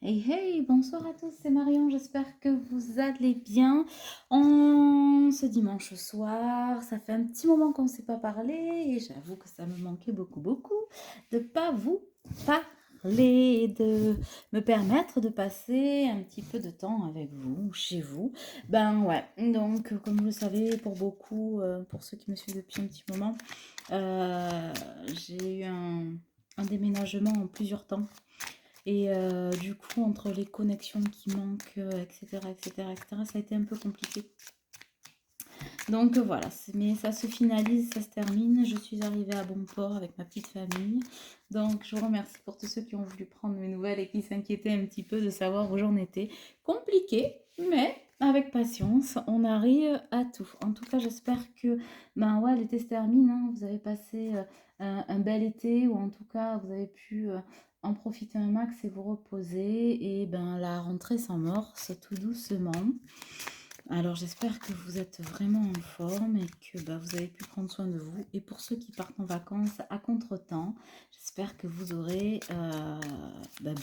Hey hey, bonsoir à tous, c'est Marion, j'espère que vous allez bien. En ce dimanche soir, ça fait un petit moment qu'on ne s'est pas parlé et j'avoue que ça me manquait beaucoup de pas vous parler, de me permettre de passer un petit peu de temps avec vous, chez vous. Ben ouais, donc comme vous le savez, pour beaucoup, pour ceux qui me suivent depuis un petit moment, j'ai eu un déménagement en plusieurs temps. Et du coup, entre les connexions qui manquent, etc., etc., etc., ça a été un peu compliqué. Donc voilà, mais ça se finalise, ça se termine. Je suis arrivée à bon port avec ma petite famille. Donc je vous remercie pour tous ceux qui ont voulu prendre mes nouvelles et qui s'inquiétaient un petit peu de savoir où j'en étais. Compliqué, mais avec patience, on arrive à tout. En tout cas, j'espère que ben ouais, l'été se termine, hein. Vous avez passé un bel été, ou en tout cas, vous avez pu en profiter un max et vous reposer. Et ben la rentrée s'amorce tout doucement. Alors j'espère que vous êtes vraiment en forme et que bah, vous avez pu prendre soin de vous. Et pour ceux qui partent en vacances à contre-temps, j'espère que vous aurez bah,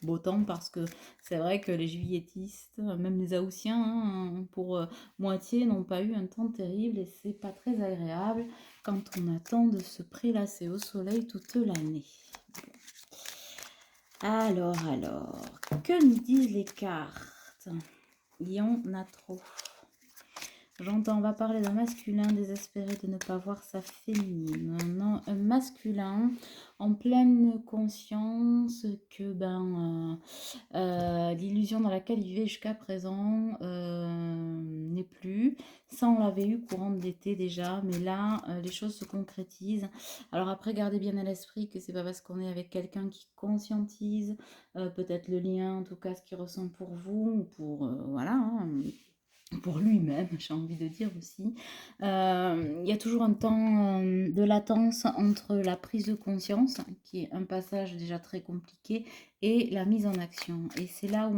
beau temps parce que c'est vrai que les juilletistes, même les Haussiens, hein, pour moitié, n'ont pas eu un temps terrible et c'est pas très agréable quand on attend de se prélasser au soleil toute l'année. Alors, que nous disent les cartes? Il y en a trop. J'entends, on va parler d'un masculin désespéré de ne pas voir sa féminine. Non, un masculin en pleine conscience que l'illusion dans laquelle il vivait jusqu'à présent n'est plus. Ça, on l'avait eu courant de l'été déjà, mais là, les choses se concrétisent. Alors après, gardez bien à l'esprit que c'est pas parce qu'on est avec quelqu'un qui conscientise peut-être le lien, en tout cas ce qu'il ressent pour vous, ou pour, voilà, hein, pour lui-même, j'ai envie de dire aussi. Il y a toujours un temps de latence entre la prise de conscience, qui est un passage déjà très compliqué, et la mise en action. Et c'est là où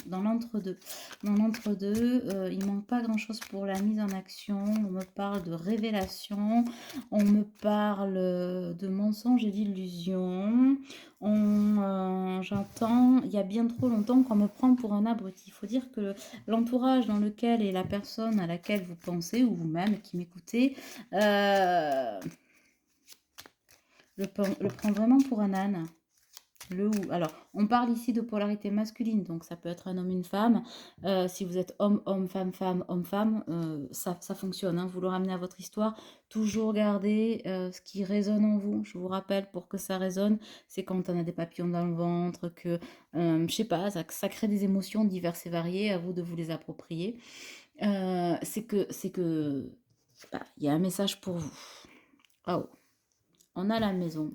dans l'entre-deux. Dans l'entre-deux, il manque pas grand-chose pour la mise en action. On me parle de révélation, on me parle de mensonges et d'illusions. J'entends, il y a bien trop longtemps qu'on me prend pour un abruti. Il faut dire que l'entourage dans lequel est la personne à laquelle vous pensez, ou vous-même qui m'écoutez, le prend vraiment pour un âne. Le ou. Alors, on parle ici de polarité masculine, donc ça peut être un homme, une femme. Si vous êtes homme, homme, femme, femme, homme, femme, ça fonctionne, hein. Vous le ramenez à votre histoire. Toujours garder ce qui résonne en vous. Je vous rappelle, pour que ça résonne, c'est quand on a des papillons dans le ventre, que, je sais pas, ça crée des émotions diverses et variées, à vous de vous les approprier. C'est que, bah, il y a un message pour vous. Oh, on a la maison.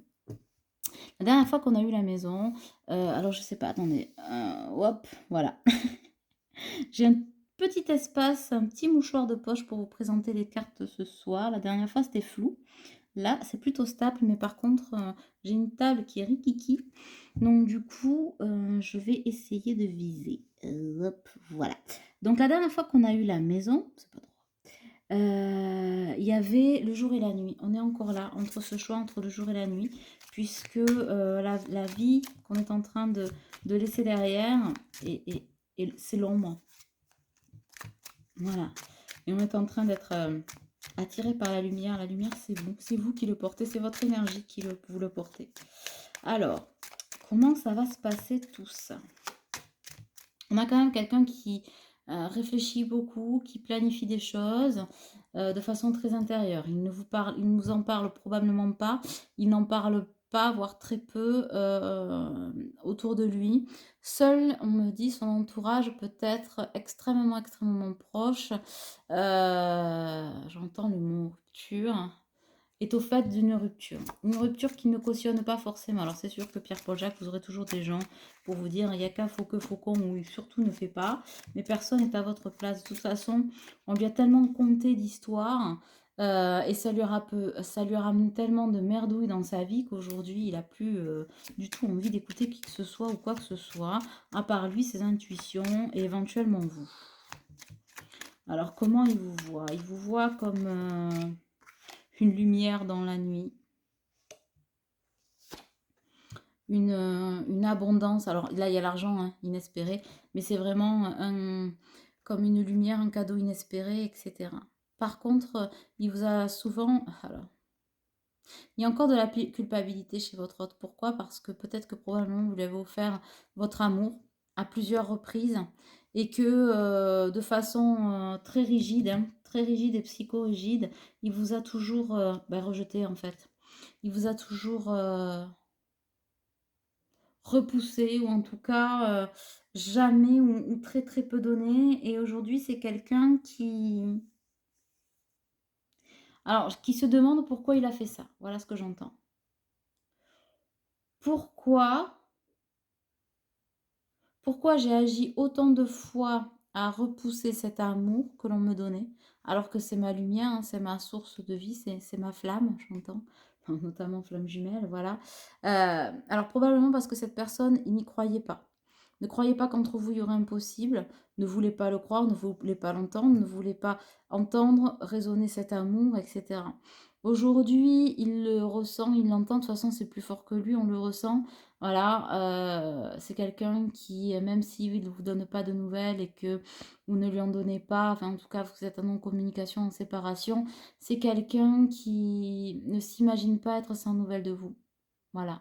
La dernière fois qu'on a eu la maison, alors je sais pas, attendez, hop, voilà. J'ai un petit espace, un petit mouchoir de poche pour vous présenter les cartes ce soir. La dernière fois, c'était flou. Là, c'est plutôt stable, mais par contre, j'ai une table qui est rikiki. Donc, du coup, je vais essayer de viser. Hop, voilà. Donc, la dernière fois qu'on a eu la maison, c'est pas drôle. Il y avait le jour et la nuit. On est encore là, entre ce choix entre le jour et la nuit, puisque la vie qu'on est en train de laisser derrière, et c'est l'ombre. Voilà. Et on est en train d'être attiré par la lumière. La lumière, c'est vous qui le portez, c'est votre énergie vous le portez. Alors, comment ça va se passer tout ça? On a quand même quelqu'un qui réfléchit beaucoup, qui planifie des choses de façon très intérieure. Il ne nous en parle probablement pas. Il n'en parle pas, voire très peu autour de lui. Seul, on me dit, son entourage peut être extrêmement proche. J'entends le mot rupture est au fait d'une rupture. Une rupture qui ne cautionne pas forcément. Alors c'est sûr que Pierre-Paul Jacques, vous aurez toujours des gens pour vous dire il n'y a qu'un faucon ou surtout ne fait pas. Mais personne n'est à votre place. De toute façon, on lui a tellement conté d'histoires et ça lui ramène tellement de merdouilles dans sa vie qu'aujourd'hui, il n'a plus du tout envie d'écouter qui que ce soit ou quoi que ce soit, à part lui, ses intuitions et éventuellement vous. Alors comment il vous voit? Il vous voit comme une lumière dans la nuit. une abondance. Alors là, il y a l'argent hein, inespéré, mais c'est vraiment comme une lumière, un cadeau inespéré, etc. Par contre, il vous a souvent... Alors, il y a encore de la culpabilité chez votre hôte. Pourquoi? Parce que peut-être que probablement vous lui avez offert votre amour à plusieurs reprises et que de façon très rigide, hein, très rigide et psychorigide, il vous a toujours rejeté en fait. Il vous a toujours repoussé ou en tout cas jamais ou très très peu donné. Et aujourd'hui, c'est quelqu'un qui se demande pourquoi il a fait ça. Voilà ce que j'entends. Pourquoi Pourquoi j'ai agi autant de fois à repousser cet amour que l'on me donnait, alors que c'est ma lumière, hein, c'est ma source de vie, c'est ma flamme, j'entends, enfin, notamment flamme jumelle, voilà. Alors probablement parce que cette personne, il n'y croyait pas. Ne croyez pas qu'entre vous il y aurait impossible, ne voulait pas le croire, ne voulait pas l'entendre, ne voulait pas entendre résonner cet amour, etc. Aujourd'hui, il le ressent, il l'entend, de toute façon c'est plus fort que lui, on le ressent. Voilà, c'est quelqu'un qui, même s'il ne vous donne pas de nouvelles et que vous ne lui en donnez pas, enfin en tout cas vous êtes en non-communication, en séparation, c'est quelqu'un qui ne s'imagine pas être sans nouvelles de vous. Voilà.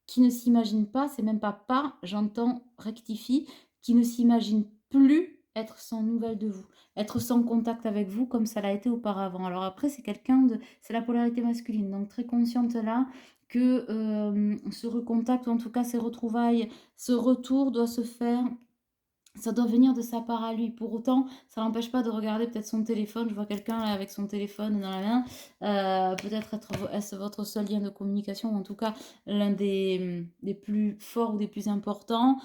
Qui ne s'imagine pas, c'est même pas, j'entends, rectifie, qui ne s'imagine plus être sans nouvelles de vous, être sans contact avec vous comme ça l'a été auparavant. Alors après, c'est la polarité masculine, donc très consciente là que ce recontact, ou en tout cas ces retrouvailles, ce retour doit se faire, ça doit venir de sa part à lui. Pour autant, ça n'empêche pas de regarder peut-être son téléphone. Je vois quelqu'un avec son téléphone dans la main. Peut-être est-ce votre seul lien de communication, ou en tout cas l'un des plus forts ou des plus importants,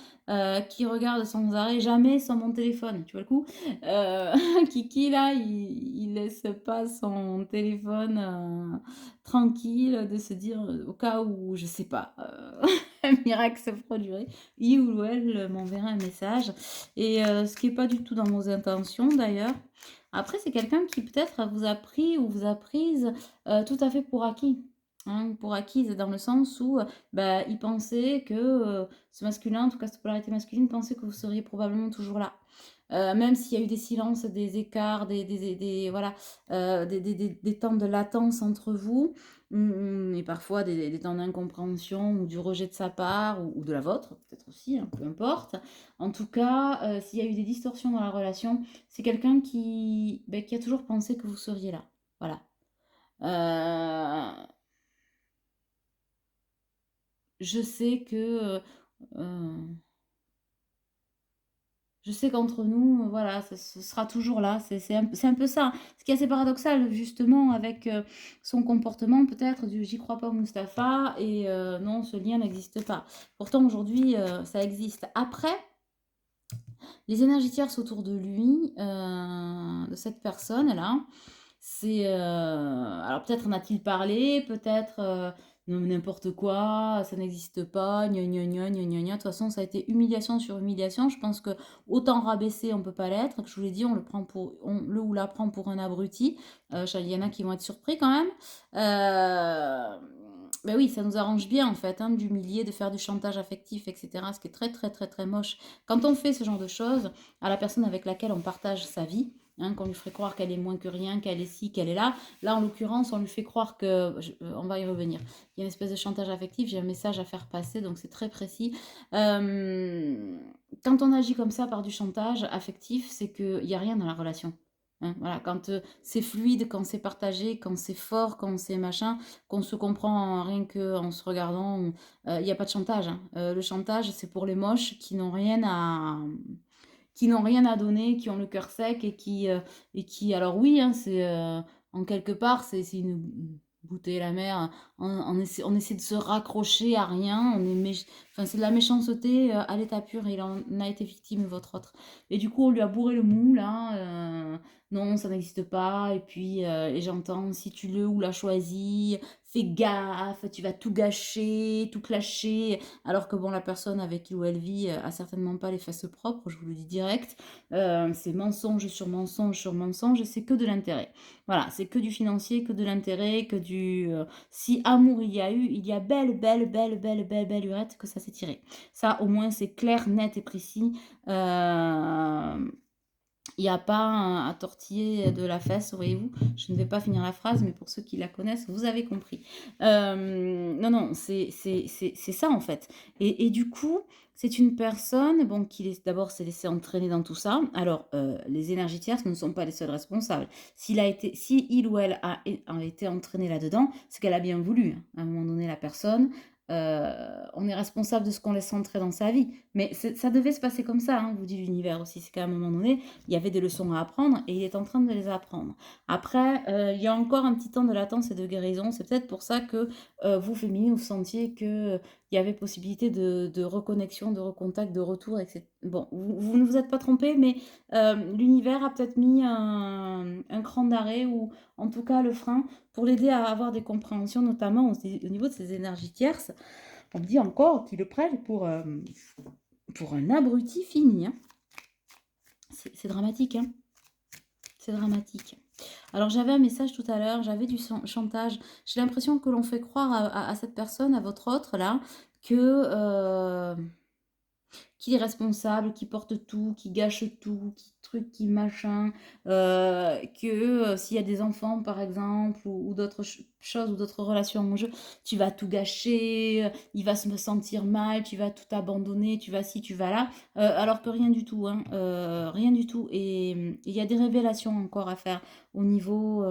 qui regarde sans arrêt, jamais sans mon téléphone. Tu vois le coup? euh, Kiki, là, il laisse pas son téléphone tranquille, de se dire, au cas où, je sais pas, un miracle se produirait, il ou elle m'enverra un message. Et ce qui n'est pas du tout dans vos intentions d'ailleurs. Après, c'est quelqu'un qui peut-être vous a pris ou vous a prise tout à fait pour acquis. Hein, pour acquise dans le sens où il pensait que ce masculin, en tout cas cette polarité masculine, pensait que vous seriez probablement toujours là. Même s'il y a eu des silences, des écarts, voilà, des temps de latence entre vous, et parfois des temps d'incompréhension ou du rejet de sa part ou de la vôtre, peut-être aussi, hein, peu importe. En tout cas, s'il y a eu des distorsions dans la relation, c'est quelqu'un qui a toujours pensé que vous seriez là. Voilà. Je sais que je sais qu'entre nous, voilà, ce sera toujours là. C'est un peu ça. Ce qui est assez paradoxal, justement, avec son comportement, peut-être, du j'y crois pas, Mustapha, et non, ce lien n'existe pas. Pourtant, aujourd'hui, ça existe. Après, les énergies tierces autour de lui, de cette personne-là, alors peut-être en a-t-il parlé, peut-être n'importe quoi, ça n'existe pas, gna gna gna gna gna gna. De toute façon, ça a été humiliation sur humiliation. Je pense que autant rabaisser, on peut pas l'être. Je vous l'ai dit, on le ou la prend pour un abruti. Il y en a qui vont être surpris quand même. Ben oui, ça nous arrange bien en fait, hein, d'humilier, de faire du chantage affectif, etc. Ce qui est très très très très moche. Quand on fait ce genre de choses à la personne avec laquelle on partage sa vie, hein, qu'on lui ferait croire qu'elle est moins que rien, qu'elle est ci, qu'elle est là. Là, en l'occurrence, on lui fait croire que... on va y revenir. Il y a une espèce de chantage affectif, j'ai un message à faire passer, donc c'est très précis. Quand on agit comme ça par du chantage affectif, c'est qu'il n'y a rien dans la relation. Hein, voilà, quand c'est fluide, quand c'est partagé, quand c'est fort, quand c'est machin, qu'on se comprend rien qu'en se regardant, il n'y a pas de chantage. Hein. Le chantage, c'est pour les moches qui n'ont rien à donner, qui ont le cœur sec et qui alors oui, hein, c'est en quelque part, c'est une bouteille la mer, on essaie de se raccrocher à rien, enfin, c'est de la méchanceté à l'état pur, et il en a été victime, votre autre. Et du coup, on lui a bourré le moule, hein, non, ça n'existe pas, et puis, et j'entends, si tu le ou la choisis, fais gaffe, tu vas tout gâcher, tout clasher, alors que bon, la personne avec qui ou elle vit a certainement pas les fesses propres, je vous le dis direct. C'est mensonge sur mensonge, et c'est que de l'intérêt. Voilà, c'est que du financier, que de l'intérêt, que du... si amour il y a eu, il y a belle lurette que ça s'est tiré. Ça, au moins, c'est clair, net et précis. Il n'y a pas à tortiller de la fesse, voyez-vous. Je ne vais pas finir la phrase, mais pour ceux qui la connaissent, vous avez compris. Non, c'est ça en fait. Et du coup, c'est une personne bon, qui d'abord s'est laissée entraîner dans tout ça. Alors, les énergies tierces ne sont pas les seuls responsables. Si il ou elle a été entraîné là-dedans, c'est qu'elle a bien voulu. Hein. À un moment donné, la personne, on est responsable de ce qu'on laisse entrer dans sa vie. Mais ça devait se passer comme ça, hein, vous dit l'univers aussi. C'est qu'à un moment donné, il y avait des leçons à apprendre et il est en train de les apprendre. Après, il y a encore un petit temps de latence et de guérison. C'est peut-être pour ça que vous, féminine, vous sentiez qu'il y avait possibilité de reconnexion, de recontact, de retour, etc. Bon, vous ne vous êtes pas trompé, mais l'univers a peut-être mis un cran d'arrêt ou en tout cas le frein pour l'aider à avoir des compréhensions, notamment au niveau de ses énergies tierces. On me dit encore qu'il le prenne pour un abruti fini. Hein. C'est dramatique, hein. C'est dramatique. Alors j'avais un message tout à l'heure, j'avais du chantage. J'ai l'impression que l'on fait croire à cette personne, à votre autre là, que qui est responsable, qui porte tout, qui gâche tout, qui truc, qui machin, que s'il y a des enfants par exemple, ou d'autres choses, ou d'autres relations en jeu, tu vas tout gâcher, il va se sentir mal, tu vas tout abandonner, tu vas ci, tu vas là, alors que rien du tout, hein, rien du tout. Et il y a des révélations encore à faire au niveau...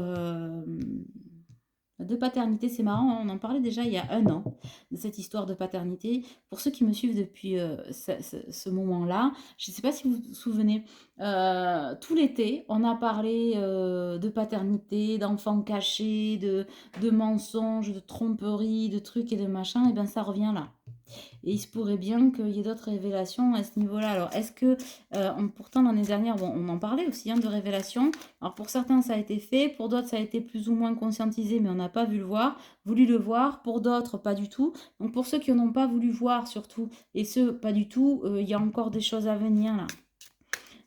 de paternité, c'est marrant, hein, on en parlait déjà il y a un an de cette histoire de paternité. Pour ceux qui me suivent depuis ce moment-là, je ne sais pas si vous vous souvenez, tout l'été, on a parlé de paternité, d'enfants cachés, de mensonges, de tromperies, de trucs et de machins, et bien ça revient là. Et il se pourrait bien qu'il y ait d'autres révélations à ce niveau-là. Alors, est-ce que, pourtant l'année dernière, bon, on en parlait aussi hein, de révélations. Alors, pour certains, ça a été fait, pour d'autres, ça a été plus ou moins conscientisé, mais on n'a pas voulu le voir. Pour d'autres, pas du tout. Donc, pour ceux qui n'ont pas voulu voir, surtout, et ceux pas du tout, il y a encore des choses à venir là.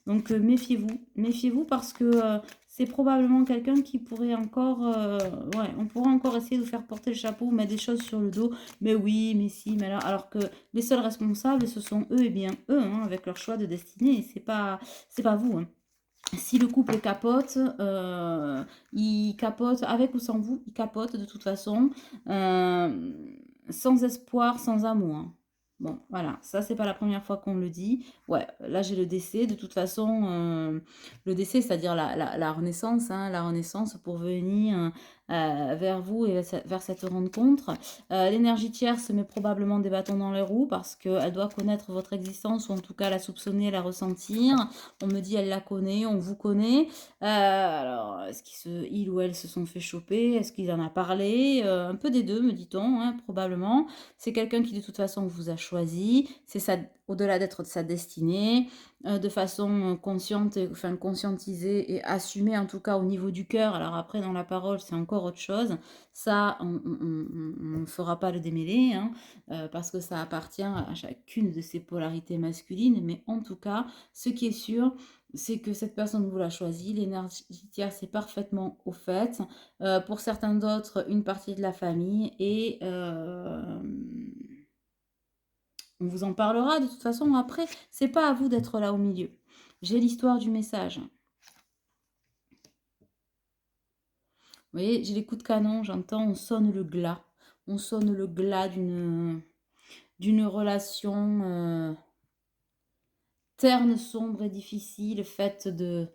Donc méfiez-vous parce que c'est probablement quelqu'un qui pourrait encore, ouais, on pourrait encore essayer de faire porter le chapeau, mettre des choses sur le dos, mais oui, mais si, mais là, alors que les seuls responsables, ce sont eux, et bien eux, hein, avec leur choix de destinée, c'est pas vous. Hein. Si le couple capote, il capote avec ou sans vous, il capote de toute façon, sans espoir, sans amour. Hein. Bon, voilà, ça c'est pas la première fois qu'on le dit. Ouais, là j'ai le décès. De toute façon, le décès, c'est-à-dire la renaissance, hein, la renaissance pour venir vers vous et vers cette rencontre. L'énergie tierce met probablement des bâtons dans les roues parce qu'elle doit connaître votre existence ou en tout cas la soupçonner, la ressentir. On me dit elle la connaît, on vous connaît. Alors, est-ce il ou elle se sont fait choper? Est-ce qu'il en a parlé? Un peu des deux, me dit-on, hein, probablement. C'est quelqu'un qui de toute façon vous a choisi. Au-delà d'être de sa destinée, de façon consciente, enfin conscientisée et assumée en tout cas au niveau du cœur. Alors après dans la parole c'est encore autre chose. Ça on ne fera pas le démêler hein, parce que ça appartient à chacune de ces polarités masculines. Mais en tout cas ce qui est sûr c'est que cette personne vous l'a choisi, l'énergie tierce est parfaitement au fait. Pour certains d'autres, une partie de la famille et on vous en parlera de toute façon après. C'est pas à vous d'être là au milieu. J'ai l'histoire du message. Vous voyez, j'ai les coups de canon, j'entends, on sonne le glas. On sonne le glas d'une relation terne, sombre et difficile, faite de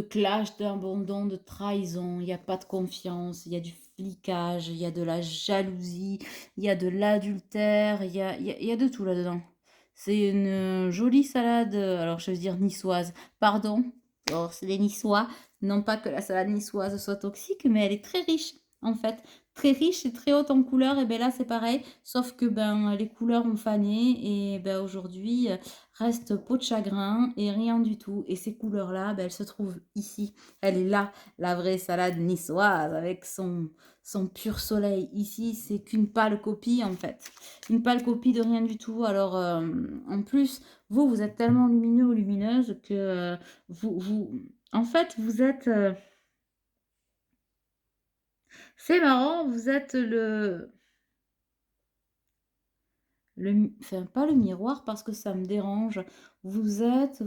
clash, d'abandon, de trahison. Il n'y a pas de confiance, il y a du flicage, il y a de la jalousie, il y a de l'adultère, il y a de tout là-dedans. C'est une jolie salade, alors je veux dire niçoise, pardon. Alors, c'est les Niçois, non pas que la salade niçoise soit toxique, mais elle est très riche, en fait. très riche et très haute en couleurs et ben là, c'est pareil, sauf que, ben, les couleurs ont fané et ben, aujourd'hui, reste peau de chagrin et rien du tout et ces couleurs-là, ben, elles se trouvent ici. Elle est là, la vraie salade niçoise avec son pur soleil. Ici, c'est qu'une pâle copie, en fait. Une pâle copie de rien du tout. Alors, en plus, vous, vous êtes tellement lumineux ou lumineuse que, vous en fait, vous êtes, c'est marrant, vous êtes enfin, pas le miroir parce que ça me dérange. Vous êtes,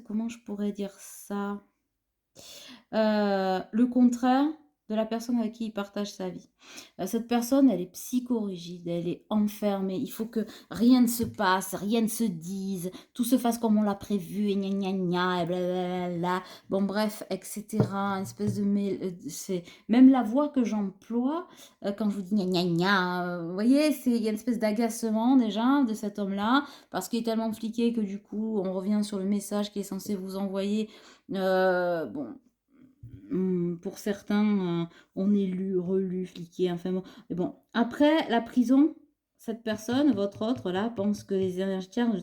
comment je pourrais dire ça? Le contraire de la personne avec qui il partage sa vie. Cette personne, elle est psychorigide, elle est enfermée. Il faut que rien ne se passe, rien ne se dise, tout se fasse comme on l'a prévu, et gna gna gna, et blablabla. Bon, bref, etc. Une espèce de c'est même la voix que j'emploie quand je vous dis gna gna gna. Vous voyez, il y a une espèce d'agacement déjà de cet homme-là parce qu'il est tellement fliqué que du coup, on revient sur le message qu'il est censé vous envoyer. Bon, pour certains, on est lu, relu, fliqué, enfin bon. Mais bon, après la prison, cette personne, votre autre, là, pense que les énergies tierces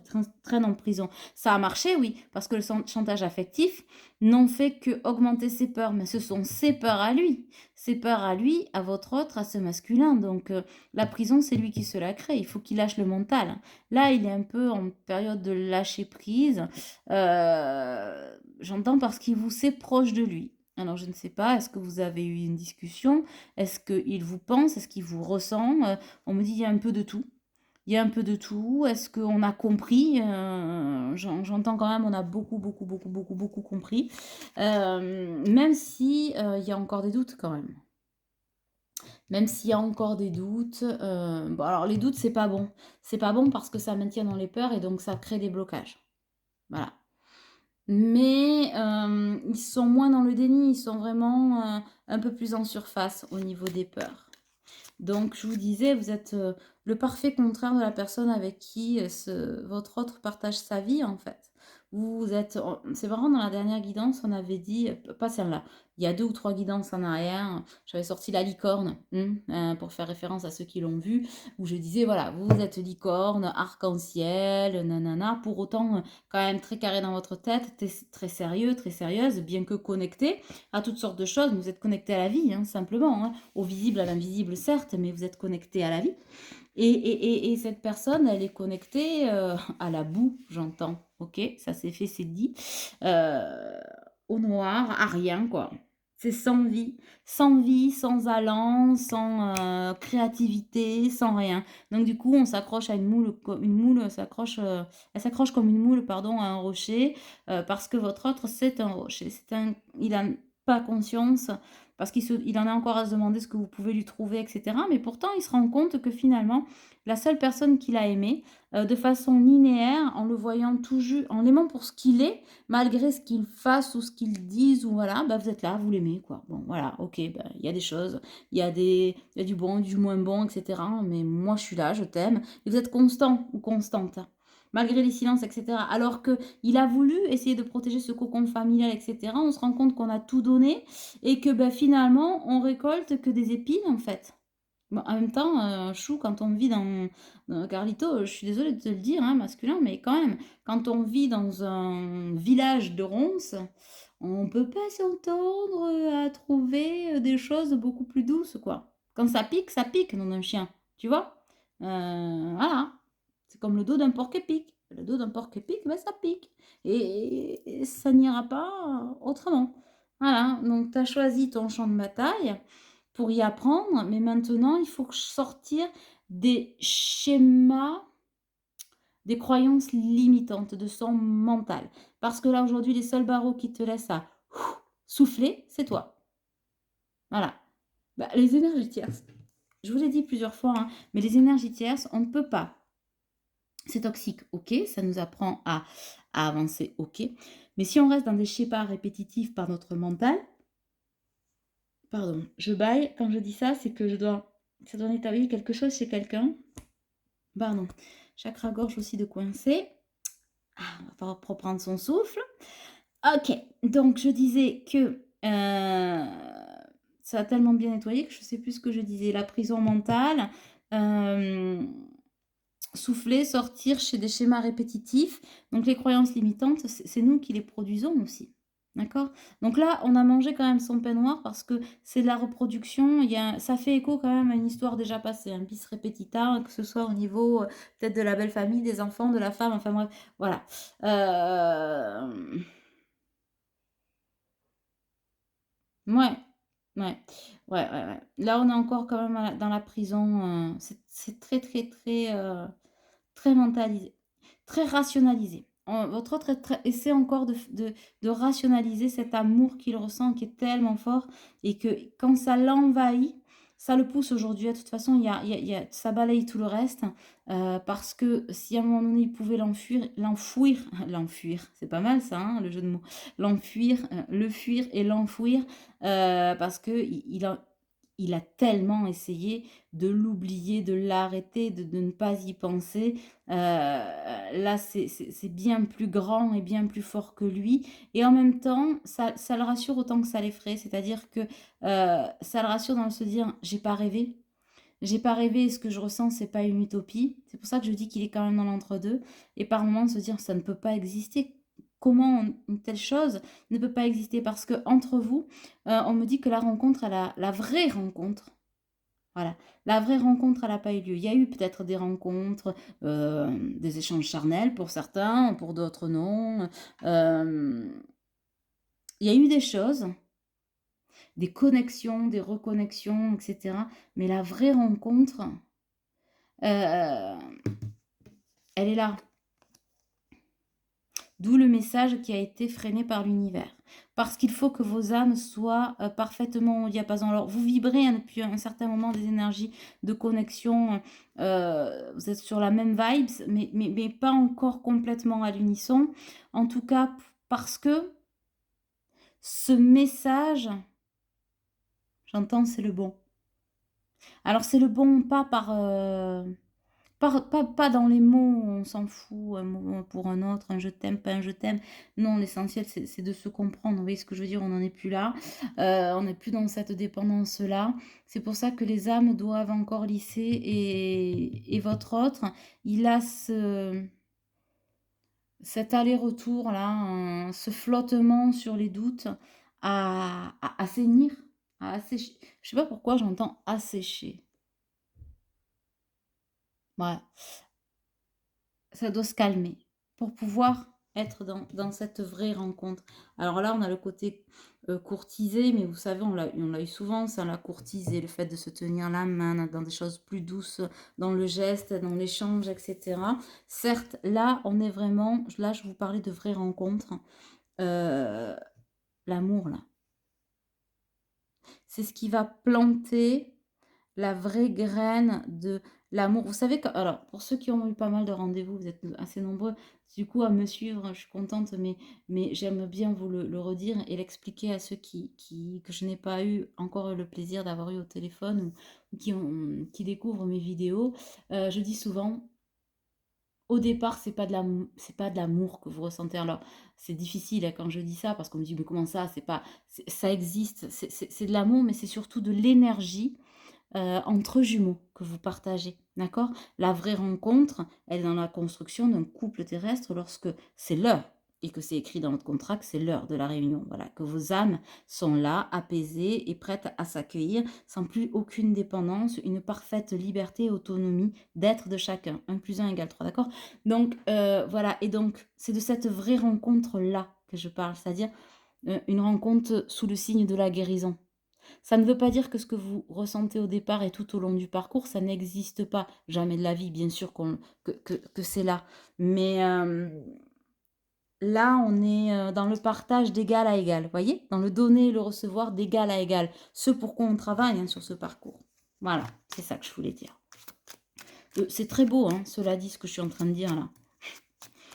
traînent en prison. Ça a marché, oui, parce que le chantage affectif n'ont fait que augmenter ses peurs, mais ce sont ses peurs à lui. Ses peurs à lui, à votre autre, à ce masculin. Donc, la prison, c'est lui qui se la crée. Il faut qu'il lâche le mental. Là, il est un peu en période de lâcher prise. J'entends parce qu'il vous sait proche de lui. Alors, je ne sais pas, est-ce que vous avez eu une discussion? Est-ce qu'il vous pense? Est-ce qu'il vous ressent? On me dit il y a un peu de tout. Il y a un peu de tout. Est-ce qu'on a compris? J'entends quand même, on a beaucoup, beaucoup, beaucoup, beaucoup, beaucoup compris. Même si il y a encore des doutes quand même. Même s'il y a encore des doutes. Bon, alors les doutes, c'est pas bon. C'est pas bon parce que ça maintient dans les peurs et donc ça crée des blocages. Voilà. Mais ils sont moins dans le déni, ils sont vraiment un peu plus en surface au niveau des peurs. Donc, je vous disais, vous êtes le parfait contraire de la personne avec qui votre autre partage sa vie, en fait. Vous êtes, c'est marrant, dans la dernière guidance, on avait dit, pas celle-là, il y a 2 ou 3 guidances en arrière, j'avais sorti la licorne, pour faire référence à ceux qui l'ont vu, où je disais, voilà, vous êtes licorne, arc-en-ciel, nanana, pour autant, quand même très carré dans votre tête, très sérieux, très sérieuse, bien que connecté à toutes sortes de choses, vous êtes connecté à la vie, simplement, au visible, à l'invisible, certes, mais vous êtes connecté à la vie. Et cette personne, elle est connectée à la boue, j'entends. Ok, ça c'est fait, c'est dit. Euh, Au noir, à rien, quoi. C'est sans vie, sans allant, sans créativité, sans rien. Donc du coup, on s'accroche à une moule s'accroche, elle s'accroche comme une moule, pardon, à un rocher, parce que votre autre, c'est un rocher. Il a pas conscience parce il en a encore à se demander ce que vous pouvez lui trouver, etc. Mais pourtant, il se rend compte que finalement, la seule personne qu'il a aimée, de façon linéaire, en le voyant en l'aimant pour ce qu'il est, malgré ce qu'il fasse ou ce qu'il dise, ou voilà, bah vous êtes là, vous l'aimez, quoi. Bon, voilà, ok, bah, il y a des choses, il y a du bon, du moins bon, etc. Mais moi, je suis là, je t'aime. Et vous êtes constant ou constante, malgré les silences, etc. Alors que il a voulu essayer de protéger ce cocon familial, etc. On se rend compte qu'on a tout donné et que ben, finalement, on récolte que des épines, en fait. Bon, en même temps, chou, quand on vit Carlito, je suis désolée de te le dire, masculin, mais quand même, quand on vit dans un village de ronces, on peut pas s'entendre à trouver des choses beaucoup plus douces, quoi. Quand ça pique, non d'un chien, tu vois? Voilà. C'est comme le dos d'un porc épic. Le dos d'un porc épic, ben, ça pique. Et ça n'ira pas autrement. Voilà, donc tu as choisi ton champ de bataille pour y apprendre, mais maintenant, il faut sortir des schémas, des croyances limitantes de son mental. Parce que là, aujourd'hui, les seuls barreaux qui te laissent à souffler, c'est toi. Voilà. Bah, les énergies tierces, je vous l'ai dit plusieurs fois, mais les énergies tierces, on ne peut pas. C'est toxique, ok, ça nous apprend à avancer, ok. Mais si on reste dans des schémas répétitifs par notre mental, pardon, je baille, quand je dis ça, c'est que ça doit établir quelque chose chez quelqu'un. Pardon, chakra gorge aussi de coincer. On va falloir reprendre son souffle. Ok, donc je disais que ça a tellement bien nettoyé que je sais plus ce que je disais. La prison mentale, souffler, sortir chez des schémas répétitifs. Donc les croyances limitantes, c'est nous qui les produisons aussi. D'accord? Donc là, on a mangé quand même son pain noir parce que c'est de la reproduction. Ça fait écho quand même à une histoire déjà passée, un bis repetita, que ce soit au niveau peut-être de la belle famille, des enfants, de la femme, enfin bref, voilà. Ouais, ouais, ouais. Là, on est encore quand même dans la prison. C'est très, très, très, très mentalisé, très rationalisé. Votre autre essaie encore de rationaliser cet amour qu'il ressent qui est tellement fort et que quand ça l'envahit, ça le pousse aujourd'hui. De toute façon, ça balaye tout le reste parce que si à un moment donné il pouvait l'enfuir, c'est pas mal ça, hein, le jeu de mots, l'enfuir, le fuir et l'enfouir parce que il a tellement essayé de l'oublier, de l'arrêter, de ne pas y penser. Là, c'est bien plus grand et bien plus fort que lui. Et en même temps, ça le rassure autant que ça l'effraie. C'est-à-dire que ça le rassure dans le se dire, j'ai pas rêvé. J'ai pas rêvé et ce que je ressens, c'est pas une utopie. C'est pour ça que je dis qu'il est quand même dans l'entre-deux. Et par moments, de se dire, ça ne peut pas exister. Comment une telle chose ne peut pas exister? Parce que entre vous, on me dit que la rencontre, la vraie rencontre, voilà. La vraie rencontre, elle n'a pas eu lieu. Il y a eu peut-être des rencontres, des échanges charnels pour certains, pour d'autres non. Euh, il y a eu des choses, des connexions, des reconnexions, etc. Mais la vraie rencontre, euh, elle est là. D'où le message qui a été freiné par l'univers. Parce qu'il faut que vos âmes soient parfaitement au diapason. Alors, vous vibrez depuis un certain moment des énergies de connexion. Vous êtes sur la même vibes, mais pas encore complètement à l'unisson. En tout cas, parce que ce message, j'entends, c'est le bon. Alors, c'est le bon pas par... pas dans les mots, on s'en fout, un mot pour un autre, un je t'aime, pas un je t'aime. Non, l'essentiel, c'est de se comprendre. Vous voyez ce que je veux dire? On n'en est plus là. On n'est plus dans cette dépendance-là. C'est pour ça que les âmes doivent encore lisser et votre autre, il a cet aller-retour-là, ce flottement sur les doutes à assainir, à assécher. Je sais pas pourquoi j'entends assécher. Ouais. Ça doit se calmer pour pouvoir être dans cette vraie rencontre. Alors là, on a le côté courtisé, mais vous savez, on l'a eu souvent, ça, la courtiser, le fait de se tenir la main dans des choses plus douces, dans le geste, dans l'échange, etc. Certes, là, on est vraiment, là, je vous parlais de vraies rencontres. Euh, L'amour, là, c'est ce qui va planter la vraie graine de l'amour. Vous savez, alors, pour ceux qui ont eu pas mal de rendez-vous, vous êtes assez nombreux, du coup, à me suivre, je suis contente, mais j'aime bien vous le redire et l'expliquer à ceux que je n'ai pas eu encore le plaisir d'avoir eu au téléphone ou qui découvrent mes vidéos. Je dis souvent, au départ, c'est pas de l'amour que vous ressentez. Alors, c'est difficile hein, quand je dis ça parce qu'on me dit, mais comment ça, ça existe, c'est de l'amour, mais c'est surtout de l'énergie entre jumeaux que vous partagez, d'accord? La vraie rencontre, elle est dans la construction d'un couple terrestre lorsque c'est l'heure et que c'est écrit dans votre contrat que c'est l'heure de la réunion. Voilà, que vos âmes sont là, apaisées et prêtes à s'accueillir sans plus aucune dépendance, une parfaite liberté et autonomie d'être de chacun. 1 plus 1 égale 3, d'accord? Donc, voilà, et donc, c'est de cette vraie rencontre-là que je parle, c'est-à-dire une rencontre sous le signe de la guérison. Ça ne veut pas dire que ce que vous ressentez au départ et tout au long du parcours, ça n'existe pas. Jamais de la vie, bien sûr que c'est là. Mais là, on est dans le partage d'égal à égal. Vous voyez? Dans le donner et le recevoir d'égal à égal. Ce pour quoi on travaille hein, sur ce parcours. Voilà, c'est ça que je voulais dire. C'est très beau, hein, cela dit, ce que je suis en train de dire là.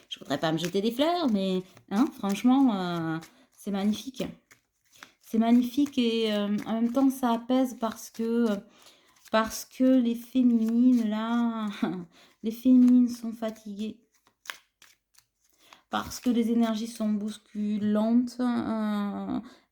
Je voudrais pas me jeter des fleurs, mais hein, franchement, c'est magnifique. C'est magnifique et en même temps, ça apaise parce que les féminines, là, les féminines sont fatiguées. parce que les énergies sont bousculantes,